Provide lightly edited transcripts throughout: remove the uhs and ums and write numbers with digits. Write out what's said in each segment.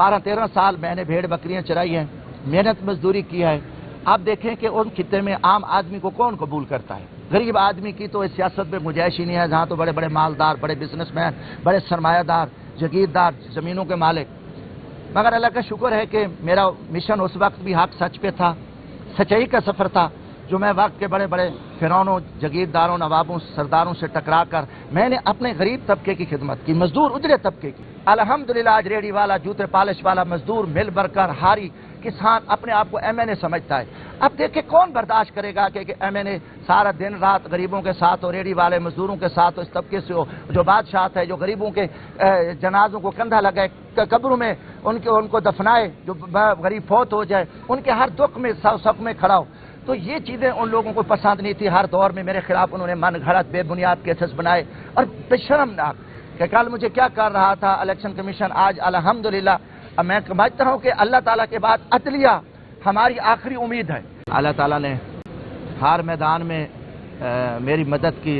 12-13 साल मैंने भेड़ बकरियां चराई हैं, मेहनत मजदूरी की है। आप देखें कि उन खित्ते में आम आदमी को कौन कबूल करता है? गरीब आदमी की तो इस सियासत में गुंजाइश ही नहीं है, जहाँ तो बड़े बड़े मालदार, बड़े बिजनेसमैन, बड़े सरमायादार, जागीरदार, ज़मीनों के मालिक। मगर अल्लाह का शुक्र है कि मेरा मिशन उस वक्त भी हक सच पे था, सच्चाई का सफ़र था, जो मैं वक्त के बड़े बड़े फिरौनों, जागीरदारों, नवाबों, सरदारों से टकरा कर मैंने अपने गरीब तबके की खिदमत की, मजदूर उजरे तबके की। अल्हम्दुलिल्लाह आज रेडी वाला, जूते पॉलिश वाला, मजदूर मिल भरकर, हारी किसान अपने आप को एमएनए समझता है। अब देखिए कौन बर्दाश्त करेगा कि एमएनए सारा दिन रात गरीबों के साथ हो, रेडी वाले मजदूरों के साथ हो, इस तबके से हो जो बादशाह है, जो गरीबों के जनाजों को कंधा लगाए, कब्रों में उनको दफनाए, जो गरीब फौत हो जाए, उनके हर दुख में सक में खड़ा हो। तो ये चीज़ें उन लोगों को पसंद नहीं थी। हर दौर में मेरे खिलाफ उन्होंने मन घड़त बेबुनियाद केसेस बनाए और बेशर्मनाक। कि कल मुझे क्या कर रहा था इलेक्शन कमीशन, आज अल्हम्दुलिल्लाह मैं समझता हूँ कि अल्लाह ताला के बाद अदलिया हमारी आखिरी उम्मीद है। अल्लाह ताला ने हर मैदान में मेरी मदद की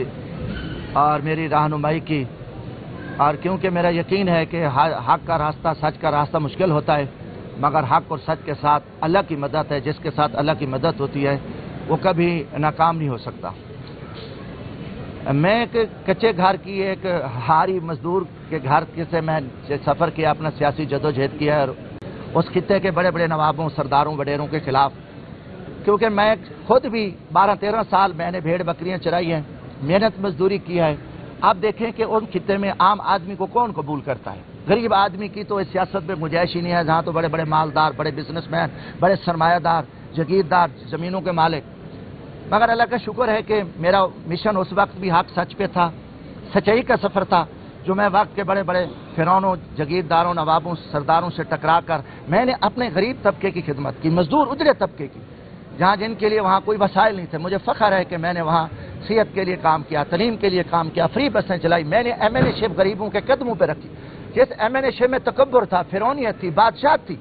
और मेरी रहनुमाई की, और क्योंकि मेरा यकीन है कि हक का रास्ता, सच का रास्ता मुश्किल होता है, मगर हक और सच के साथ अल्लाह की मदद है। जिसके साथ अल्लाह की मदद होती है वो कभी नाकाम नहीं हो सकता। मैं एक कच्चे घर की एक हारी मजदूर के घर से मैं सफ़र किया, अपना सियासी जदोजहद किया और उस खित्ते के बड़े बड़े नवाबों, सरदारों, वडेरों के खिलाफ, क्योंकि मैं खुद भी 12-13 साल मैंने भेड़ बकरियां चराई हैं, मेहनत मजदूरी की है। आप देखें कि उन खित्ते में आम आदमी को कौन कबूल करता है? गरीब आदमी की तो इस सियासत में गुंजाइश ही नहीं है, जहाँ तो बड़े बड़े मालदार, बड़े बिजनेसमैन, बड़े सरमायादार, जागीरदार, ज़मीनों के मालिक। मगर अल्लाह का शुक्र है कि मेरा मिशन उस वक्त भी हक सच पे था, सच्चाई का सफ़र था, जो मैं वक्त के बड़े बड़े फिरौनों, जागीरदारों, नवाबों, सरदारों से टकरा कर मैंने अपने गरीब तबके की खिदमत की, मजदूर उजरे तबके की, जहाँ जिनके लिए वहाँ कोई वसाइल नहीं थे। मुझे फ़ख्र है कि मैंने वहाँ सेहत के लिए काम किया, तलीम के लिए काम किया, फ्री बसें चलाई। मैंने एमएनए शिप गरीबों के कदमों पर रखी। जिस एमएनए शिप में तकब्बुर था, फिरौनियत थी, बादशाह थी,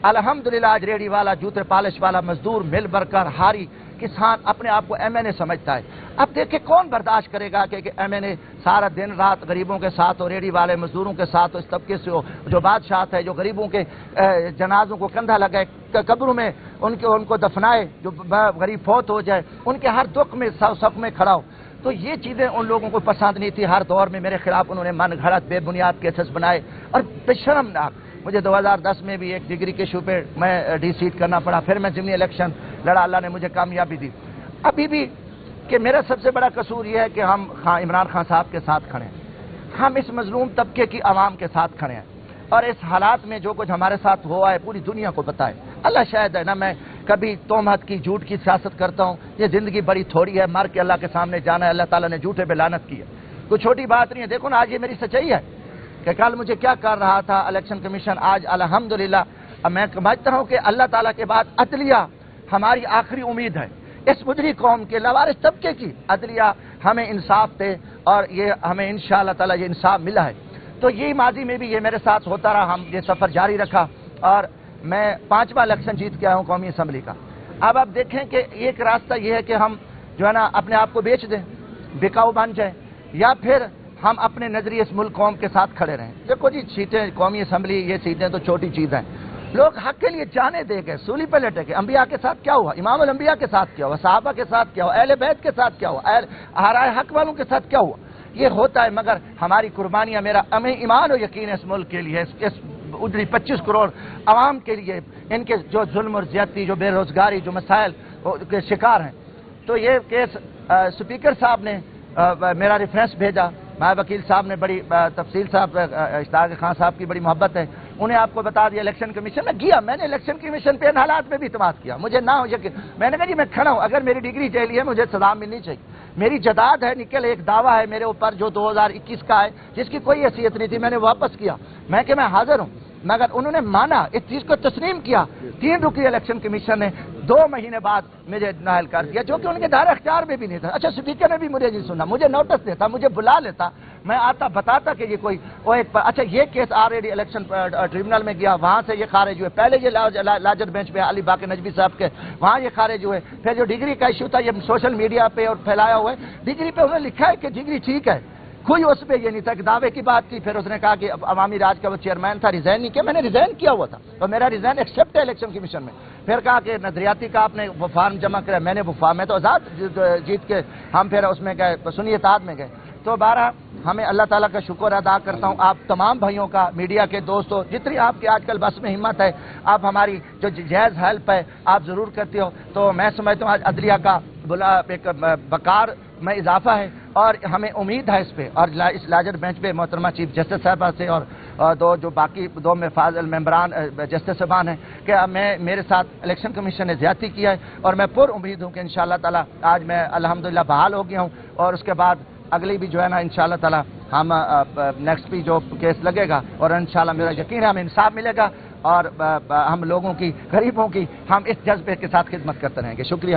अल्हम्दुलिल्लाह आज रेडी वाला, जूते पॉलिश वाला, मजदूर मिल भरकर, हारी किसान अपने आप को एमएनए समझता है। अब देखिए कौन बर्दाश्त करेगा कि एमएनए सारा दिन रात गरीबों के साथ हो, रेडी वाले मजदूरों के साथ हो, इस तबके से हो जो बादशाह है, जो गरीबों के जनाजों को कंधा लगाए, कब्रों में उनको दफनाए, जो गरीब फौत हो जाए, उनके हर दुख में सक में खड़ा हो। तो ये चीज़ें उन लोगों को पसंद नहीं थी। हर दौर में मेरे खिलाफ उन्होंने मन घड़त बेबुनियाद केसेस बनाए और बेशर्मनाक। मुझे 2010 में भी एक डिग्री के इशू पे मैं डिसीट करना पड़ा, फिर मैं ज़िमनी इलेक्शन लड़ा, अल्लाह ने मुझे कामयाबी दी। अभी भी कि मेरा सबसे बड़ा कसूर यह है कि हम इमरान खान साहब के साथ खड़े हैं, हम इस मजलूम तबके की आवाम के साथ खड़े हैं, और इस हालात में जो कुछ हमारे साथ हुआ है पूरी दुनिया को बताए। अल्लाह शायद है ना, मैं कभी तोहमत की, झूठ की सियासत करता हूँ। ये ज़िंदगी बड़ी थोड़ी है, मर के अल्लाह के सामने जाना है। अल्लाह ताला ने झूठे पे लानत की है, कोई छोटी बात नहीं है। देखो ना आज ये मेरी सच्चाई है कि कल मुझे क्या कर रहा था इलेक्शन कमीशन, आज अल्हम्दुलिल्लाह मैं समझता हूँ कि अल्लाह ताला के बाद अदलिया हमारी आखिरी उम्मीद है। इस मुजरी कौम के लवारिस तबके की अदलिया हमें इंसाफ दे, और ये हमें इंशाअल्लाह ताला ये इंसाफ मिला है। तो यही माजी में भी ये मेरे साथ होता रहा, हम ये सफ़र जारी रखा, और मैं 5वां इलेक्शन जीत के आया हूँ कौमी असम्बली का। अब आप देखें कि एक रास्ता ये है कि हम जो है ना अपने आप को बेच दें, बिकाऊ बन जाए, या फिर हम अपने नजरिए इस मुल्क कौम के साथ खड़े रहें। देखो जी, सीटें कौमी असम्बली, ये सीटें तो छोटी चीज़ हैं। लोग हक के लिए जाने दे गए, सूली पे लटे गए। अंबिया के साथ क्या हुआ, इमाम अंबिया के साथ क्या हुआ, सहाबा के साथ क्या हुआ, अहले बैत के साथ क्या हुआ, आराए हक वालों के साथ क्या हुआ, ये होता है। मगर हमारी कुर्बानियां, मेरा हमें ईमान और यकीन है इस मुल्क के लिए, इस उजड़ी 25 करोड़ आवाम के लिए, इनके जो जुल्म और ज्यादती, जो बेरोजगारी, जो मसाइल के शिकार हैं। तो ये केस स्पीकर साहब ने मेरा रेफरेंस भेजा, माय वकील साहब ने बड़ी तफसील साहब, इश्ताक खान साहब की बड़ी मोहब्बत है, उन्हें आपको बता दिया। इलेक्शन कमीशन में गया, मैंने इलेक्शन कमीशन पे इन हालात में भी इत्मीनान किया, मुझे ना हो यकीन। मैंने कहा जी मैं खड़ा हूँ, अगर मेरी डिग्री जेली है मुझे सजा मिलनी चाहिए। मेरी जदाद है, निकल एक दावा है मेरे ऊपर जो 2021 का है, जिसकी कोई हैसियत नहीं थी, मैंने वापस किया। मैं कि मैं हाजिर हूँ, मगर उन्होंने माना, इस चीज को तस्लीम किया। 3 रुकनी इलेक्शन कमीशन ने 2 महीने बाद मुझे नायल कर दिया, जो कि उनके दायरे अख्तियार में भी नहीं था। अच्छा, स्पीकर ने भी मुझे नहीं सुना, मुझे नोटिस देता, मुझे बुला लेता, मैं आता बताता कि ये कोई वो एक अच्छा ये केस ऑलरेडी इलेक्शन ट्रिब्यूनल में गया, वहां से ये खारिज हुए। पहले ये लार्जर बेंच पे अली बाकी नजवी साहब के, वहां ये खारिज हुए। फिर जो डिग्री का इशू था, ये सोशल मीडिया पे और फैलाया हुआ है। डिग्री पे उन्होंने लिखा है कि डिग्री ठीक है, کوئی اس پہ یہ نہیں تھا کہ دعوے کی بات کی. پھر اس نے کہا کہ عوامی راج کا وہ چیئرمین تھا, ریزائن نہیں کیا. میں نے ریزائن کیا ہوا تھا اور میرا ریزائن ایکسیپٹ ہے الیکشن کمیشن میں. پھر کہا کہ نظریاتی کا آپ نے وہ فارم جمع کرا, میں نے وہ فارم, میں تو آزاد جیت کے ہم پھر اس میں گئے, سنی اتحاد میں گئے. تو بارہ ہمیں اللہ تعالیٰ کا شکر ادا کرتا ہوں آپ تمام بھائیوں کا, میڈیا کے دوستوں, جتنی آپ کی آج کل بس میں ہمت ہے, آپ ہماری جو جائز ہیلپ ہے آپ ضرور کرتے ہو. تو میں سمجھتا ہوں آج عدلیہ کا ایک بقار میں اضافہ ہے اور ہمیں امید ہے اس پہ. اور اس لارجر بینچ پہ محترمہ چیف جسٹس صاحبہ سے اور دو جو باقی دو فاضل ممبران جسٹس صاحبان ہیں کہ میرے ساتھ الیکشن کمیشن نے زیادتی کیا ہے, اور میں پر امید ہوں کہ انشاءاللہ تعالیٰ آج میں الحمدللہ بحال ہو گیا ہوں. اور اس کے بعد اگلی بھی جو ہے نا انشاءاللہ تعالیٰ ہم نیکسٹ بھی جو کیس لگے گا, اور انشاءاللہ میرا یقین ہے ہمیں انصاف ملے گا, اور ہم لوگوں کی, غریبوں کی ہم اس جذبے کے ساتھ خدمت کرتے رہیں گے. شکریہ.